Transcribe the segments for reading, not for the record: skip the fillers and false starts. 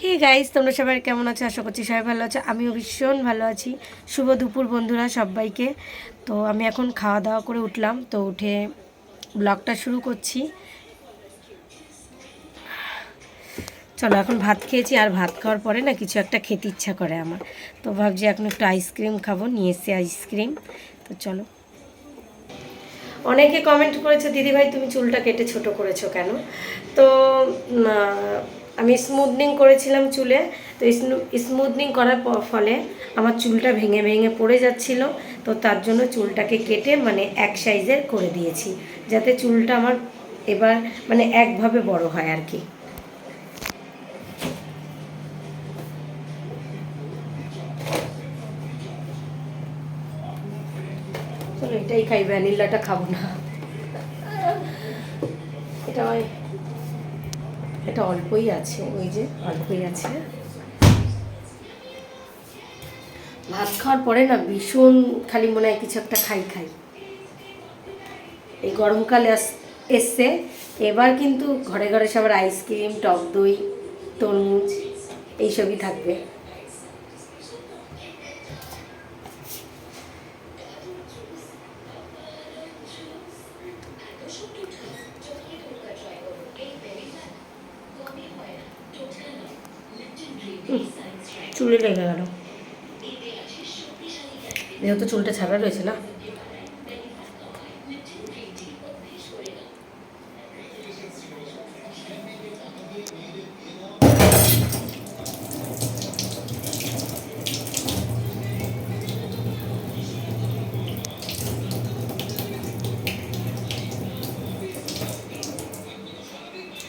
Hey guys, তোমরা সবাই কেমন আছো? আশা করছি সবাই ভালো আছো। আমিও ভীষণ ভালো আছি। শুভ দুপুর বন্ধুরা সবাইকে। তো আমি এখন খাওয়া দাওয়া করে উঠলাম, তো উঠে ব্লগটা শুরু করছি। চলো, এখন ভাত খেয়েছি, আর ভাত খাওয়ার পরে না কিছু একটা খেতে ইচ্ছা করে আমার। তো ভাবছি এখন একটু আইসক্রিম খাবো, নিয়ে এসছি আইসক্রিম। তো চলো। অনেকে কমেন্ট করেছে, দিদিভাই তুমি চুলটা কেটে ছোট করেছো কেন? তো আমি স্মুথনিং করেছিলাম চুলে। তো স্মুথনিং করার ফলে আমার চুলটা ভেঙে ভেঙে পড়ে যাচ্ছিল। তো তার জন্য চুলটাকে কেটে মানে এক সাইজের করে দিয়েছি, যাতে চুলটা আমার এবার মানে একভাবে বড় হয় আর কি। চলো এটাই খাই, ভ্যানিলাটা খাবো না। এটা এটা অল্পই আছে, ওই যে অল্পই আছে। ভাত খাওয়ার পরে না ভীষণ খালি মনে হয় কিছু একটা খাই খাই। এই গরমকালে এসছে, এবার কিন্তু ঘরে ঘরে সবার আইসক্রিম, টক দই, তরমুজ এইসবই থাকবে। চুলে লেগে গেল, যেহেতু চুলটা ছাড়া রয়েছে না।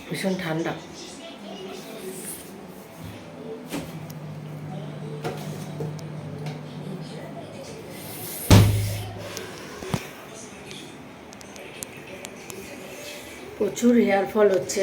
ভীষণ ঠান্ডা। প্রচুর হেয়ার ফল হচ্ছে।